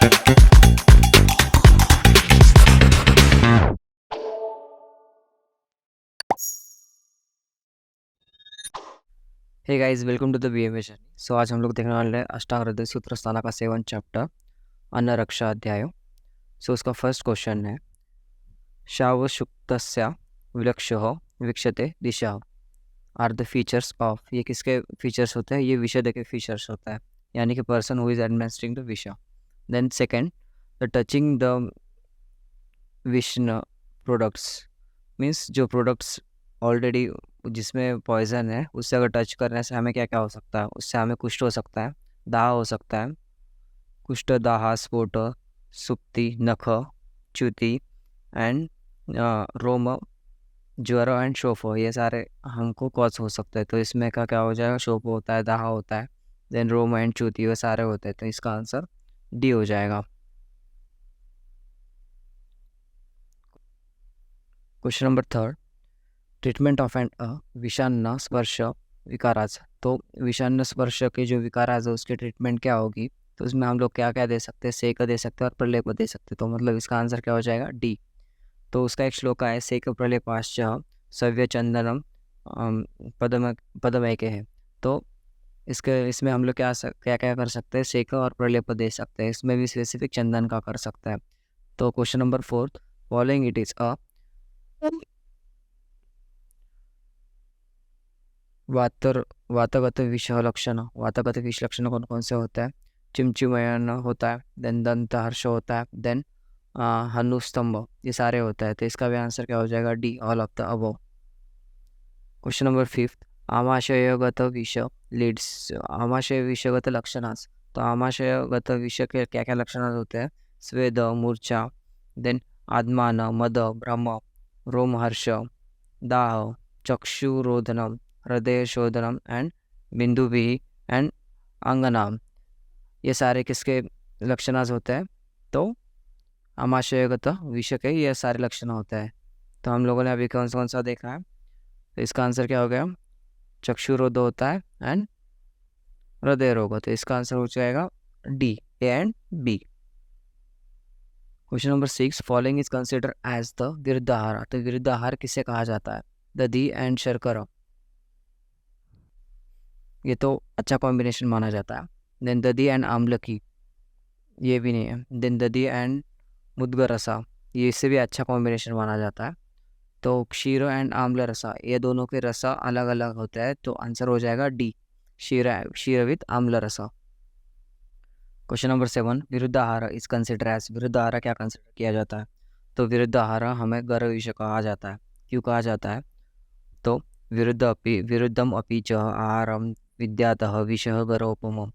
Hey guys, welcome to the BMA journey. So आज हम लोग देखने वाले हैं अष्टांग हृदय सूत्र स्थाना का 7th चैप्टर अन्न रक्षा अध्याय। सो उसका फर्स्ट क्वेश्चन है शावशुक्तस्य विलक्षः वीक्षते दिशा आर द फीचर्स ऑफ। ये किसके फीचर्स होते हैं? ये विषय के फीचर्स होता है, यानी कि person who is administering the विषय। Then second, the touching the विष्ण प्रोडक्ट्स मीन्स जो प्रोडक्ट्स ऑलरेडी जिसमें पॉइजन है उससे अगर टच करने से हमें क्या क्या हो सकता है? उससे हमें कुष्ठ हो सकता है, दाह हो सकता है, कुष्ठ, दाह, स्फोट, सुप्ति, नख, च्युति एंड रोम, ज्वर एंड शोफ, ये सारे हमको कॉज हो सकते हैं। तो इसमें क्या क्या हो जाएगा? शोफ होता है, दाह होता है, देन रोम एंड च्युति, ये सारे होते हैं। तो इसका आंसर डी हो जाएगा। Question number third, treatment of and विषान्न स्पर्श विकाराज। तो विषान्न स्पर्श के जो विकाराज है उसकी ट्रीटमेंट क्या होगी? तो उसमें हम लोग क्या क्या दे सकते हैं? सेक दे सकते हैं और प्रलेप दे सकते हैं। तो मतलब इसका आंसर क्या हो जाएगा? डी। तो उसका एक श्लोक है, सेक प्रलेपाश्च सव्य चंदनम पदम पदमैके है। तो इसमें हम लोग क्या क्या कर सकते हैं? सेक और प्रलेप दे सकते हैं। इसमें भी स्पेसिफिक चंदन का कर सकते हैं। तो question number fourth, following it is a वातगत विष लक्षण। वातगत विष लक्षण कौन कौन से होता है? चिमचिमयन होता है, देन दंत हर्ष होता है, देन हनुस्तंभ, ये सारे होता है। तो इसका भी आंसर क्या हो जाएगा? D, all of the above. Question number fifth, आमाशयगत विष लीड्स आमाशय विषगत लक्षणास। तो आमाशयगत विष के क्या क्या लक्षण होते हैं? स्वेद, मूर्छा, देन आत्मान, मद, भ्रम, रोमहर्ष, दाह, चक्षुरोधनम, हृदय शोधनम एंड बिंदुभि एंड अंगनाम, ये सारे किसके लक्षण होते हैं? तो आमाशयगत विष के ये सारे लक्षण होते हैं। तो हम लोगों ने अभी कौन सा देखा है? तो इसका आंसर क्या हो गया? चक्षुरोध होता है एंड हृदय रोग। तो इसका आंसर हो जाएगा D, A and B. Question number 6, following is consider as the विरुद्ध आहार। तो विरुद्ध आहार किसे कहा जाता है? दधी एंड शर्करा, ये तो अच्छा कॉम्बिनेशन माना जाता है। देन दधी एंड आम्लकी, ये भी नहीं है। देन दधी एंड मुद्ग रसा, ये इससे भी अच्छा कॉम्बिनेशन माना जाता है। तो क्षीर एंड आम्ल रसा, ये दोनों के रसा अलग अलग होता है। तो आंसर हो जाएगा डी, क्षीर विद आम्ल रसा। क्वेश्चन नंबर 7, विरुद्ध आहार इज कंसिडर एज। विरुद्ध आहार क्या कंसिडर किया जाता है? तो विरुद्ध आहार हमें गर्भ विषय कहा जाता है। क्यों कहा जाता है? तो विरुद्धम अपि च आहारम विद्यातः विषः गर्भोपम,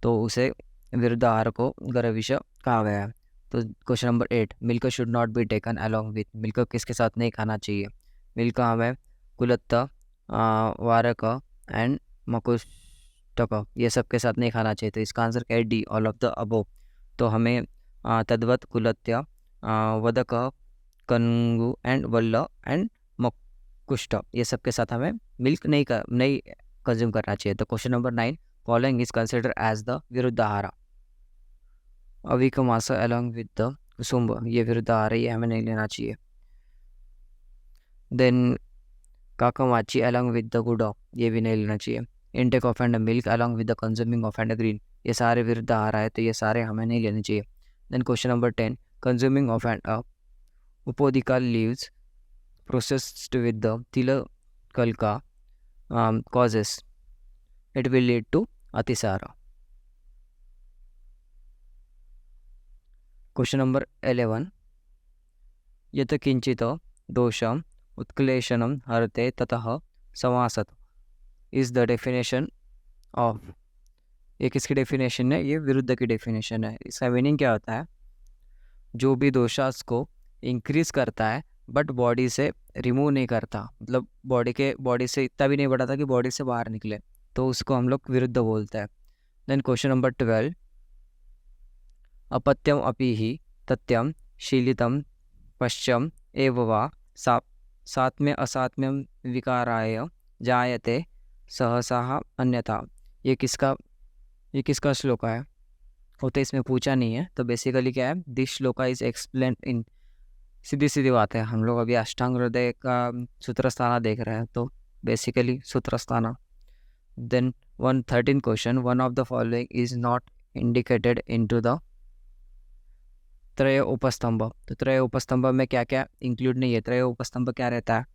तो उसे विरुद्ध आहार को गर्भ विषय कहा गया है। तो question number 8, milk should not be taken along with. Milk किसके साथ नहीं खाना चाहिए? मिल्क हमें कुलत्त, वारक एंड मकुष्टक, ये सब के साथ नहीं खाना चाहिए। तो इसका आंसर क्या है? D, all of the above. तो हमें तद्वत कुलत्य, वदक, कंगु एंड वल्ल एंड कुष्ठ, ये सब के साथ हमें मिल्क नहीं कंज्यूम करना चाहिए। तो question number 9, following is consider as the विरुद्ध आहार। अविक मास अलॉन्ग विद द कुसुम्ब, ये विरुद्ध आहार है, ये हमें नहीं लेना चाहिए। देन काकमाची अलॉन्ग विद द गुड़, ये भी नहीं लेना चाहिए। Intake of and milk along with the consuming of and green, ये सारे विरुद्ध आहार है, तो ये सारे हमें नहीं लेने चाहिए। Then question number 10, consuming of and उपोदिका leaves processed with the tilakalka causes, it will lead to atisara. Question number 11, यत किंचित दोषम उत्क्लेशनम हरते ततः समासत इज द डेफिनेशन ऑफ। ये किसकी डेफिनेशन है? ये विरुद्ध की डेफिनेशन है। इसका मीनिंग क्या होता है? जो भी दोषास को इंक्रीज करता है बट बॉडी से रिमूव नहीं करता, मतलब बॉडी से इतना भी नहीं बढ़ाता कि बॉडी से बाहर निकले, तो उसको हम लोग विरुद्ध बोलते हैं। देन क्वेश्चन नंबर 12, अपत्यम अपि ही तत्यम शीलितम पश्चम एव वा सात्म्य असात्म्यम विकाराय जायते सहसा अन्यथा, ये किसका श्लोक है? वो तो इसमें पूछा नहीं है। तो बेसिकली क्या है, this shloka is explain in, सीधी सीधी बात है, हम लोग अभी अष्टांग हृदय का सूत्रस्थाना देख रहे हैं, तो basically Sutrasthana. Then 113 question, one of the following is not indicated into the त्रय उपस्तंभ। तो त्रय उपस्तंभ में क्या क्या इंक्लूड नहीं है? त्रय उपस्तंभ क्या रहता है?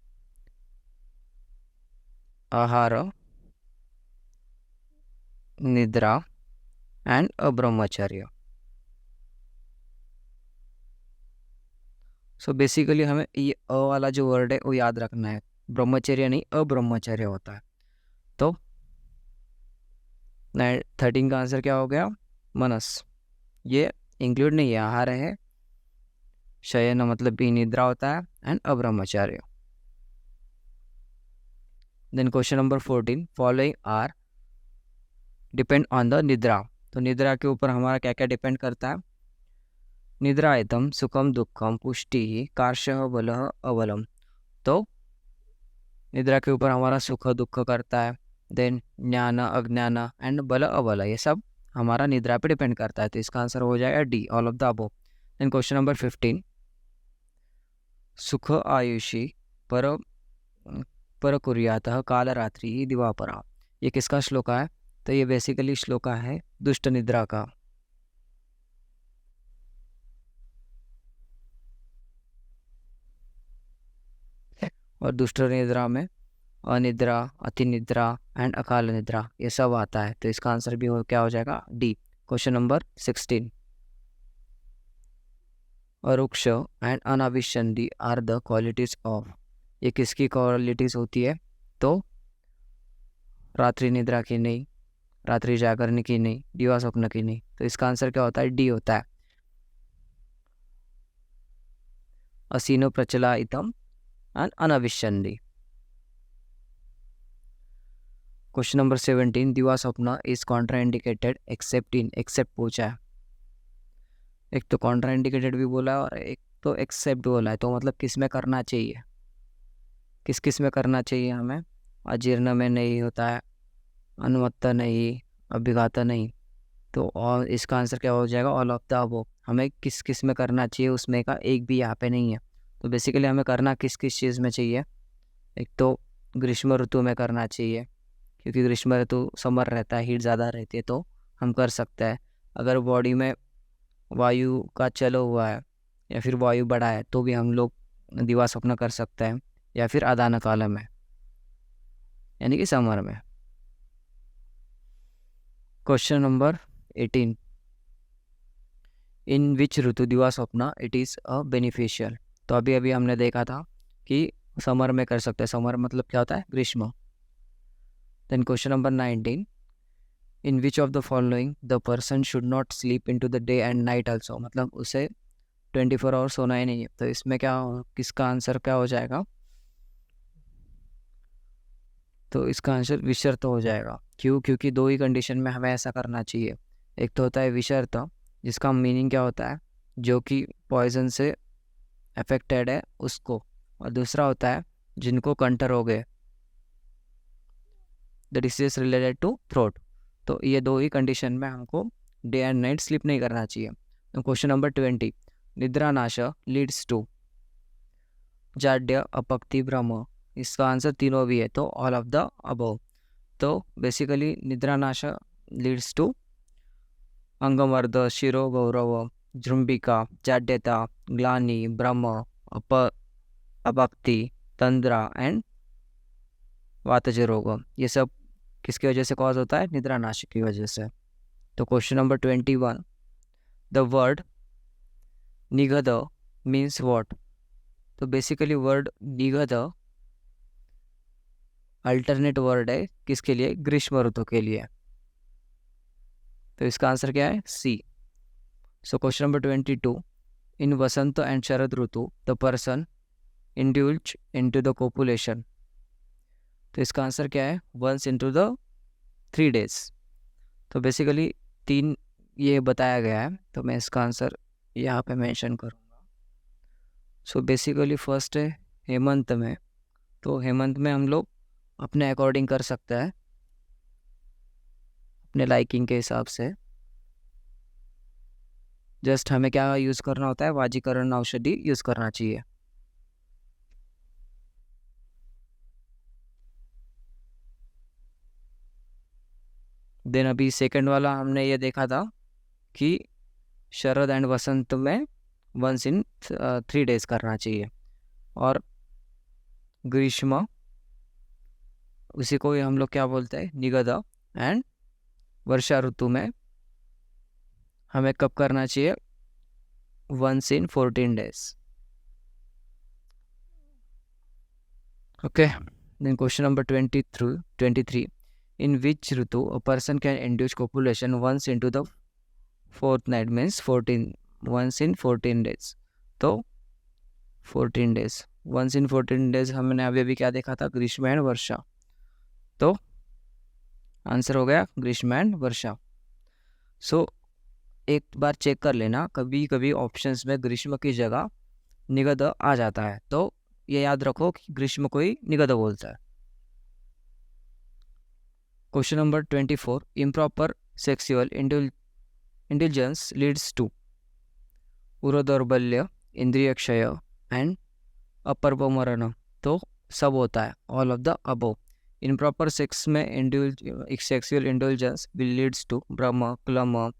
आहार, निद्रा एंड अब्रह्मचर्य। सो बेसिकली हमें ये अ वाला जो वर्ड है वो याद रखना है, ब्रह्मचर्य नहीं अब्रह्मचर्य होता है। तो 13 का आंसर क्या हो गया? मनस। ये इंक्लूड नहीं है, आहार है, शयन मतलब भी निद्रा होता है, एंड अब्रह्मचर्य। Then question number 14, following are depend on the निद्रा। तो निद्रा के ऊपर हमारा क्या क्या डिपेंड करता है? निद्रायतम सुखम दुखम पुष्टि कार्शः बलः अबलम। तो निद्रा के ऊपर हमारा सुख दुख करता है, देन ज्ञान अज्ञान एंड बल अबल, ये सब हमारा निद्रा पे डिपेंड करता है। तो इसका आंसर हो जाएगा D, all of the above. Then question number 15, सुख आयुषी पर पर कुर्यातः काल रात्रि दिवापरा। ये किसका श्लोक है? तो ये बेसिकली श्लोक है दुष्ट निद्रा का। और दुष्ट निद्रा में अनिद्रा, अति निद्रा एंड अकाल निद्रा ये सब आता है। तो इसका आंसर भी क्या हो जाएगा? डी। क्वेश्चन नंबर 16, अरुक्ष एंड अनाविशंदी आर द क्वालिटीज ऑफ। ये किसकी क्वालिटीज होती है? तो रात्रि निद्रा की नहीं, रात्रि जागरण की नहीं, दिवा स्वप्न की नहीं। तो इसका आंसर क्या होता है? डी होता है, असीनो प्रचलायितम एंड अनाविशंदी। क्वेश्चन नंबर 17, दिवा स्वप्न is contraindicated except in. Except पूछा है, एक तो कॉन्ट्राइंडिकेटेड भी बोला है और एक तो एक्सेप्ट बोला है। तो मतलब किस में करना चाहिए, किस किस में करना चाहिए हमें? अजीर्ण में नहीं होता है, अनुमत्ता नहीं, अभिघाता नहीं। तो और इसका आंसर क्या हो जाएगा? All of the above. हमें किस किस में करना चाहिए उसमें का एक भी यहाँ पे नहीं है। तो बेसिकली हमें करना किस किस चीज़ में चाहिए? एक तो ग्रीष्म ऋतु में करना चाहिए, क्योंकि ग्रीष्म ऋतु समर रहता है, हीट ज़्यादा रहती है, तो हम कर सकते हैं। अगर बॉडी में वायु का चलो हुआ है या फिर वायु बढ़ा है तो भी हम लोग दिवा स्वप्न कर सकते हैं, या फिर आदान काल में यानी कि समर में। क्वेश्चन नंबर 18, इन विच ऋतु दिवा स्वप्न इट इज़ अ बेनिफिशियल। तो अभी अभी हमने देखा था कि समर में कर सकते हैं। समर मतलब क्या होता है? ग्रीष्म। Then question number 19, in which of the following the person should not sleep in to the day and night also. मतलब उसे 24 आवर सोना ही नहीं है। तो इसमें क्या, किसका आंसर क्या हो जाएगा? तो इसका आंसर विशर्त हो जाएगा। क्यों? क्योंकि दो ही कंडीशन में हमें ऐसा करना चाहिए। एक तो होता है विशर्त, जिसका मीनिंग क्या होता है? जो कि पॉइजन से अफेक्टेड है उसको, और दूसरा होता है जिनको कंटर हो गए, the disease related to throat. तो ये दो ही कंडीशन में हमको डे एंड नाइट स्लीप नहीं करना चाहिए। तो क्वेश्चन नंबर 20, निद्रा नाश लीड्स टू जाड्य अपक्ति भ्रम। इसका आंसर तीनों भी है, तो ऑल ऑफ द अबव। तो बेसिकली निद्रा नाश लीड्स टू अंगमर्द, शिरो गौरव, जृंबिका, जाड्यता, ग्लानि, भ्रम, अपक्ति, तंद्रा एंड वातज रोग। ये सब किसकी वजह से कॉज होता है? निद्रा नाश की वजह से। तो क्वेश्चन नंबर 21, द वर्ड निगध मीन्स व्हाट। तो बेसिकली वर्ड निगध अल्टरनेट वर्ड है किसके लिए? ग्रीष्म ऋतु के लिए। तो इसका आंसर क्या है? C. So question number 22, in वसंत एंड शरद ऋतु the person indulge into the copulation. तो इसका आंसर क्या है? Once into the 3 days। तो बेसिकली 3 ये बताया गया है, तो मैं इसका आंसर यहाँ पे मेंशन करूँगा। सो बेसिकली फर्स्ट है हेमंत में। तो हेमंत में हम लोग अपने अकॉर्डिंग कर सकते हैं, अपने लाइकिंग के हिसाब से। जस्ट हमें क्या यूज़ करना होता है, वाजीकरण औषधि यूज़ करना चाहिए। देन अभी सेकंड वाला हमने ये देखा था कि शरद एंड वसंत में वंस इन 3 days करना चाहिए, और ग्रीष्म उसी को ही हम लोग क्या बोलते हैं, निगद, एंड वर्षा ऋतु में हमें कब करना चाहिए, once in 14 days। Okay, then question number 23, in which ritu a person can induce copulation once into the fortnight, means 14 once in 14 days। तो 14 days, once in 14 days हमने अभी अभी क्या देखा था, ग्रीष्म एंड वर्षा। तो आंसर हो गया ग्रीष्म एंड वर्षा। सो एक बार चेक कर लेना, कभी कभी ऑप्शंस में ग्रीष्म की जगह निगद आ जाता है, तो ये याद रखो कि ग्रीष्म को ही निगद बोलता है। Question number 24, improper sexual intelligence leads to उर दौर्बल्य, इंद्रिय क्षय एंड अपरमरण। तो सब होता है, all of the above. Improper sex में sexual intelligence will leads to भ्रम, क्लम,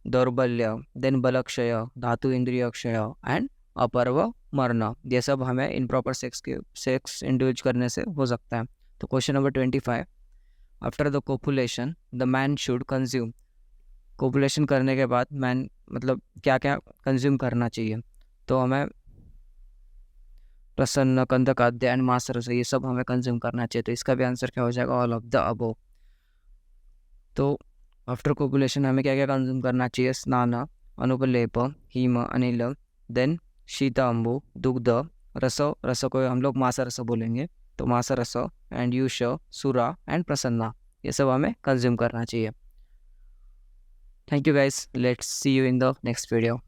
दौर्बल्य, देन बलक्षय, धातु इंद्रिय क्षय एंड अपर्व मरना। ये सब हमें इम्प्रॉपर सेक्स इंड्यूज करने से हो सकता है। तो question number 25, after the copulation the man should consume. Copulation करने के बाद मैन मतलब क्या क्या कंज्यूम करना चाहिए, तो हमें प्रसन्न, कंदकाद्य एंड मांसरस, ये सब हमें कंज्यूम करना चाहिए। तो इसका भी आंसर क्या हो जाएगा, ऑल ऑफ द अबव। तो आफ्टर कोपुलेशन हमें क्या क्या कंज्यूम करना चाहिए, स्नान, अनुपलेप, हिम, अनिल, देन शीत अम्बु, दुग्ध, रस को हम लोग मांस रस बोलेंगे, तो मांस रस एंड यूष, सुरा एंड प्रसन्ना, ये सब हमें कंज्यूम करना चाहिए। Thank you guys, let's see you in the next video.